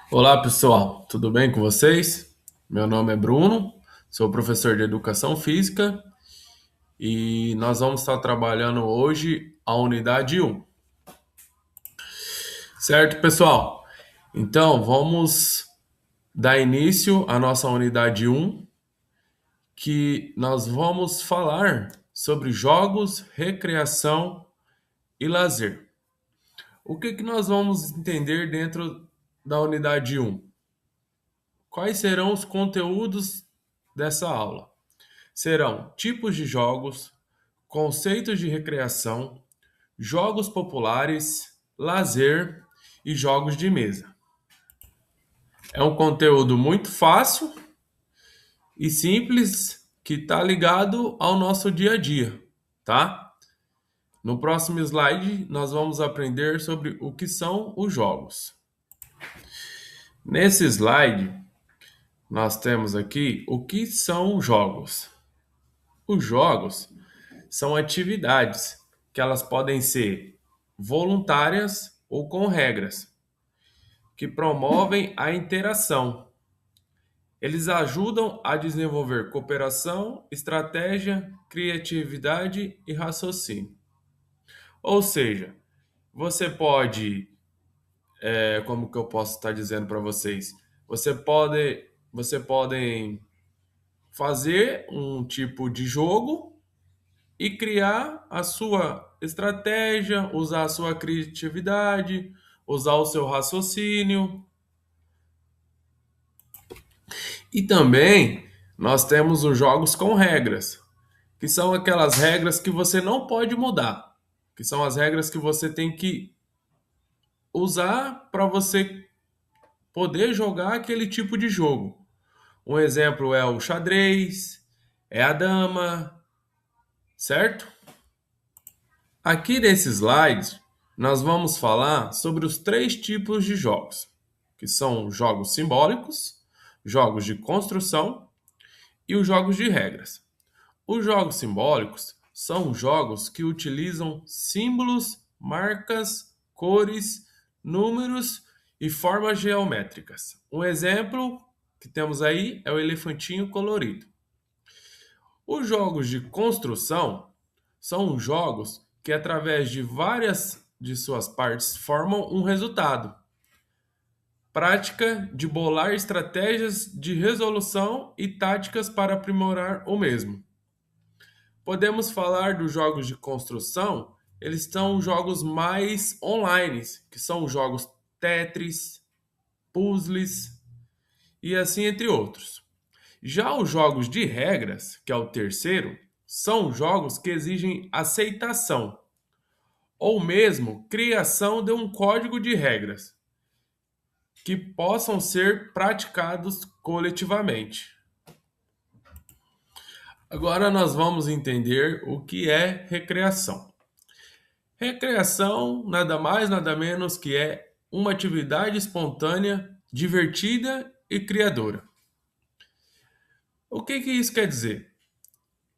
Olá, pessoal, tudo bem com vocês? Meu nome é Bruno, sou professor de Educação Física e nós vamos estar trabalhando hoje a unidade 1. Certo, pessoal? Então, vamos dar início à nossa unidade 1, que nós vamos falar sobre jogos, recreação e lazer. O que nós vamos entender dentro da unidade 1? Quais serão os conteúdos dessa aula? Serão tipos de jogos, conceitos de recreação, jogos populares, lazer e jogos de mesa. É um conteúdo muito fácil e simples que está ligado ao nosso dia a dia, tá? No próximo slide, nós vamos aprender sobre o que são os jogos. Nesse slide, nós temos aqui o que são os jogos. Os jogos são atividades que elas podem ser voluntárias ou com regras, que promovem a interação. Eles ajudam a desenvolver cooperação, estratégia, criatividade e raciocínio. Ou seja, você pode, como que eu posso estar dizendo para vocês? Você podem fazer um tipo de jogo e criar a sua estratégia, usar a sua criatividade, usar o seu raciocínio. E também nós temos os jogos com regras, que são aquelas regras que você não pode mudar, que são as regras que você tem que usar para você poder jogar aquele tipo de jogo. Um exemplo é o xadrez, é a dama, certo? Aqui nesse slide, nós vamos falar sobre os três tipos de jogos, que são jogos simbólicos, jogos de construção e os jogos de regras. Os jogos simbólicos são jogos que utilizam símbolos, marcas, cores, números e formas geométricas. Um exemplo que temos aí é o elefantinho colorido. Os jogos de construção são jogos que, através de várias de suas partes, formam um resultado. Prática de bolar estratégias de resolução e táticas para aprimorar o mesmo. Podemos falar dos jogos de construção, eles são jogos mais online, que são os jogos Tetris, puzzles e assim entre outros. Já os jogos de regras, que é o terceiro, são jogos que exigem aceitação ou mesmo criação de um código de regras que possam ser praticados coletivamente. Agora nós vamos entender o que é recreação. Recreação nada mais, nada menos que é uma atividade espontânea, divertida e criadora. O que isso quer dizer?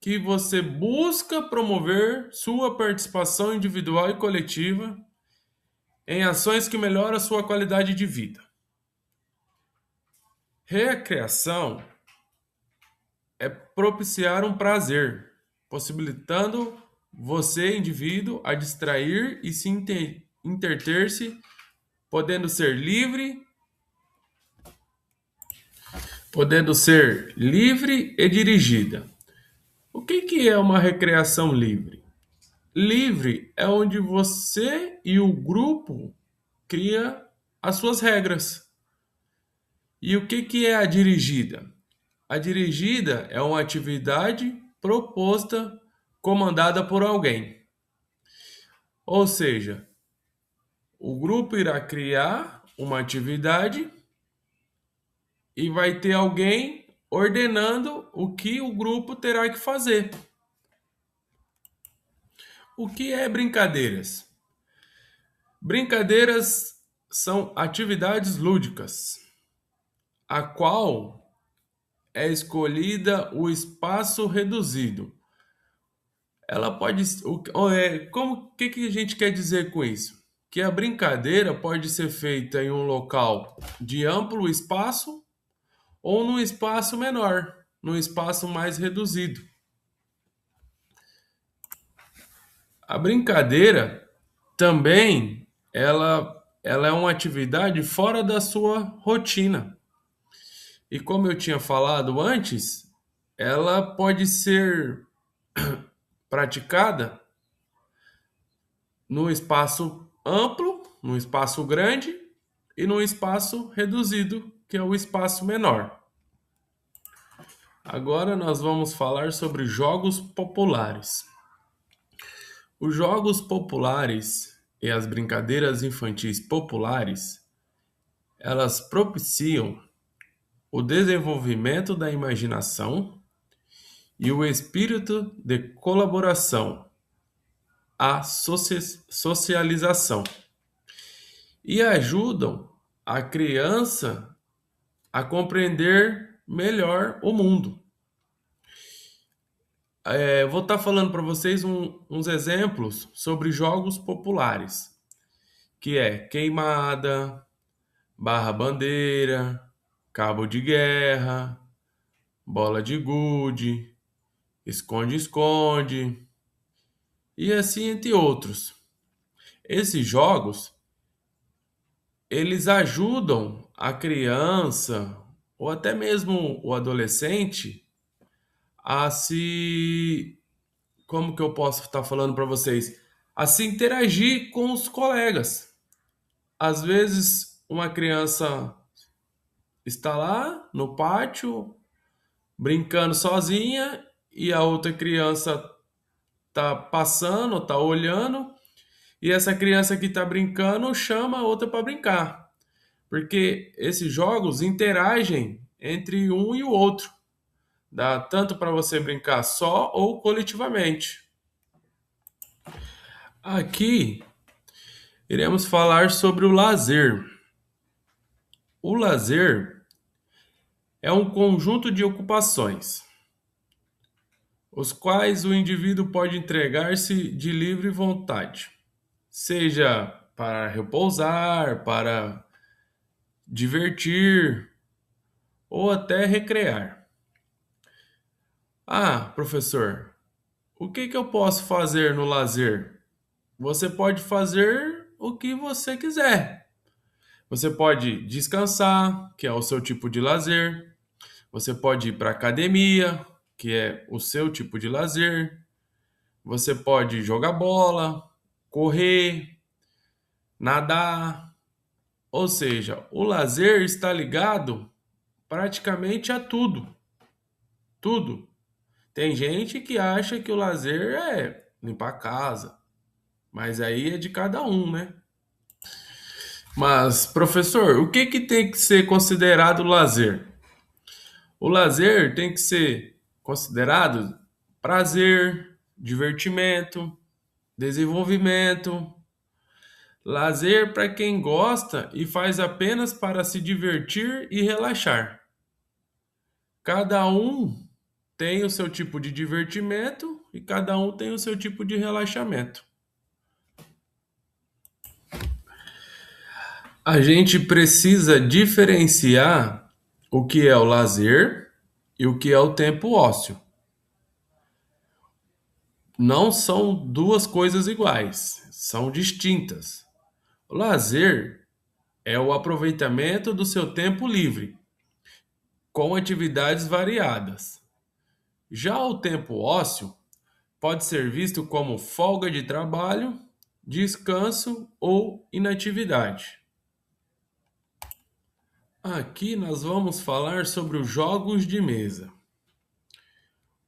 Que você busca promover sua participação individual e coletiva em ações que melhoram a sua qualidade de vida. Recreação é propiciar um prazer, possibilitando você, indivíduo, a distrair e se interter-se, podendo ser livre e dirigida. O que é uma recreação livre? Livre é onde você e o grupo cria as suas regras. E o que é a dirigida? A dirigida é uma atividade proposta, comandada por alguém. Ou seja, o grupo irá criar uma atividade e vai ter alguém ordenando o que o grupo terá que fazer. O que é brincadeiras? Brincadeiras são atividades lúdicas, a qual é escolhida o espaço reduzido. Ela pode. Como que a gente quer dizer com isso? que a brincadeira pode ser feita em um local de amplo espaço ou num espaço menor, num espaço mais reduzido. A brincadeira também ela é uma atividade fora da sua rotina. E como eu tinha falado antes, ela pode ser praticada num espaço amplo, num espaço grande e num espaço reduzido, que é o espaço menor. Agora nós vamos falar sobre jogos populares. Os jogos populares e as brincadeiras infantis populares, elas propiciam o desenvolvimento da imaginação e o espírito de colaboração, a socialização, e ajudam a criança a compreender melhor o mundo. Vou estar falando para vocês uns exemplos sobre jogos populares, que é queimada, barra-bandeira, cabo de guerra, bola de gude, esconde-esconde e assim entre outros. Esses jogos, eles ajudam a criança ou até mesmo o adolescente a se, como que eu posso estar falando para vocês, a se interagir com os colegas. Às vezes, uma criança está lá no pátio brincando sozinha e a outra criança tá passando, tá olhando, e essa criança que tá brincando chama a outra para brincar. Porque esses jogos interagem entre um e o outro. Dá tanto para você brincar só ou coletivamente. Aqui iremos falar sobre o lazer. O lazer é um conjunto de ocupações, os quais o indivíduo pode entregar-se de livre vontade, seja para repousar, para divertir ou até recrear. Ah, professor, o que eu posso fazer no lazer? Você pode fazer o que você quiser. Você pode descansar, que é o seu tipo de lazer. Você pode ir para academia, que é o seu tipo de lazer. Você pode jogar bola, correr, nadar. Ou seja, o lazer está ligado praticamente a tudo. Tudo. Tem gente que acha que o lazer é limpar a casa, mas aí é de cada um, né? Mas, professor, o que tem que ser considerado lazer? O lazer tem que ser considerado prazer, divertimento, desenvolvimento. Lazer para quem gosta e faz apenas para se divertir e relaxar. Cada um tem o seu tipo de divertimento e cada um tem o seu tipo de relaxamento. A gente precisa diferenciar o que é o lazer e o que é o tempo ósseo. Não são duas coisas iguais, são distintas. O lazer é o aproveitamento do seu tempo livre, com atividades variadas. Já o tempo ósseo pode ser visto como folga de trabalho, descanso ou inatividade. Aqui nós vamos falar sobre os jogos de mesa.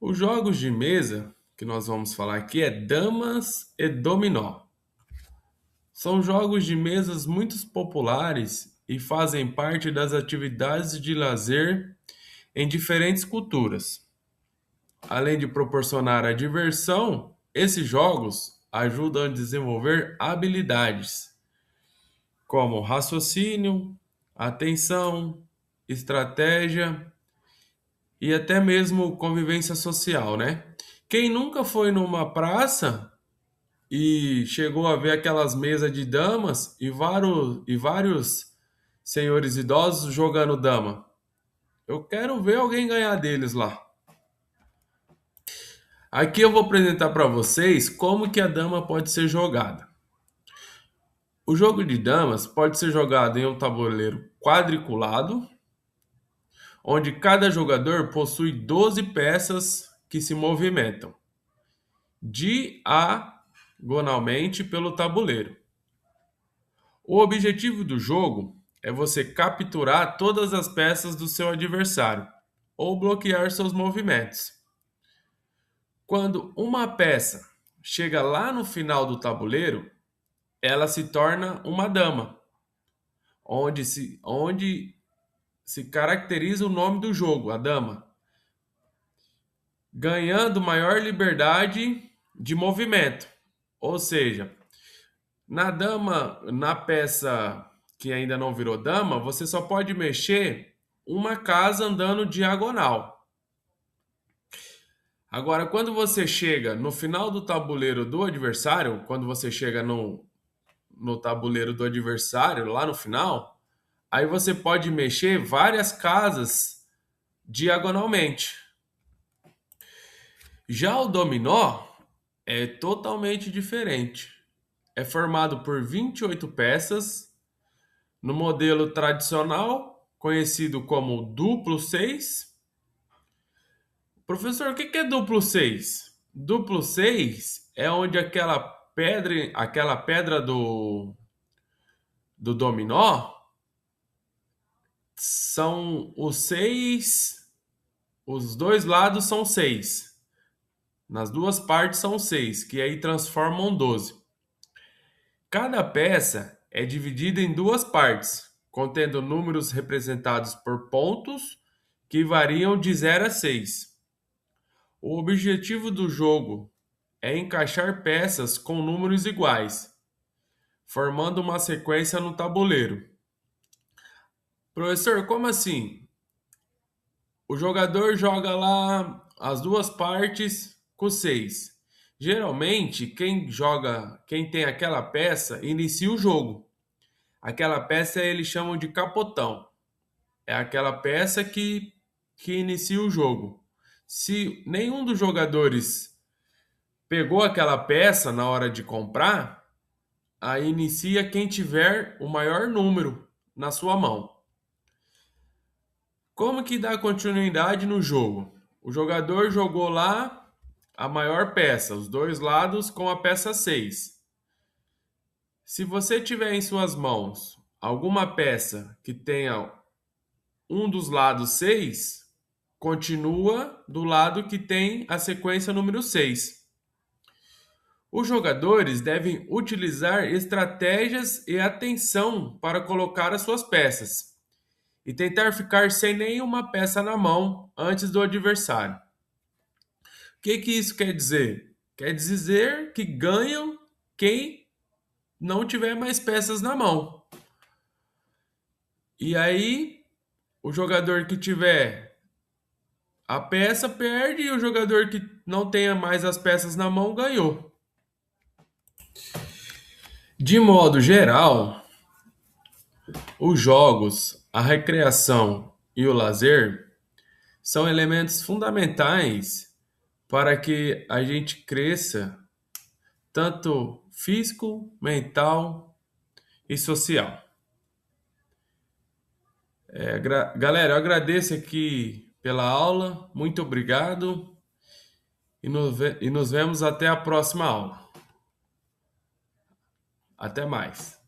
Os jogos de mesa que nós vamos falar aqui é damas e dominó. São jogos de mesas muito populares e fazem parte das atividades de lazer em diferentes culturas. Além de proporcionar a diversão, esses jogos ajudam a desenvolver habilidades como raciocínio, atenção, estratégia e até mesmo convivência social, né? Quem nunca foi numa praça e chegou a ver aquelas mesas de damas e vários senhores idosos jogando dama. Eu quero ver alguém ganhar deles lá. Aqui eu vou apresentar para vocês como que a dama pode ser jogada. O jogo de damas pode ser jogado em um tabuleiro quadriculado, onde cada jogador possui 12 peças que se movimentam diagonalmente pelo tabuleiro. O objetivo do jogo é você capturar todas as peças do seu adversário ou bloquear seus movimentos. Quando uma peça chega lá no final do tabuleiro, ela se torna uma dama, onde se caracteriza o nome do jogo, a dama, ganhando maior liberdade de movimento. Ou seja, na dama, na peça que ainda não virou dama, você só pode mexer uma casa andando diagonal. Agora, quando você chega no final do tabuleiro do adversário, quando você chega no tabuleiro do adversário, lá no final, aí você pode mexer várias casas diagonalmente. Já o dominó é totalmente diferente. É formado por 28 peças, no modelo tradicional, conhecido como duplo 6. Professor, o que é duplo 6? Duplo 6 é onde aquela pedra do dominó são os 6, os dois lados são 6. Nas duas partes são 6, que aí transformam 12. Cada peça é dividida em duas partes, contendo números representados por pontos que variam de 0 a 6. O objetivo do jogo é encaixar peças com números iguais, formando uma sequência no tabuleiro. Professor, como assim? O jogador joga lá as duas partes com 6. Geralmente, quem tem aquela peça, inicia o jogo. Aquela peça eles chamam de capotão. É aquela peça que inicia o jogo. Se nenhum dos jogadores pegou aquela peça na hora de comprar, aí inicia quem tiver o maior número na sua mão. Como que dá continuidade no jogo? O jogador jogou lá a maior peça, os dois lados com a peça 6. Se você tiver em suas mãos alguma peça que tenha um dos lados 6, continua do lado que tem a sequência número 6. Os jogadores devem utilizar estratégias e atenção para colocar as suas peças e tentar ficar sem nenhuma peça na mão antes do adversário. O que isso quer dizer? Quer dizer que ganham quem não tiver mais peças na mão. E aí, o jogador que tiver a peça perde e o jogador que não tenha mais as peças na mão ganhou. De modo geral, os jogos, a recreação e o lazer são elementos fundamentais para que a gente cresça tanto físico, mental e social. Galera, eu agradeço aqui pela aula, muito obrigado e nos vemos até a próxima aula. Até mais.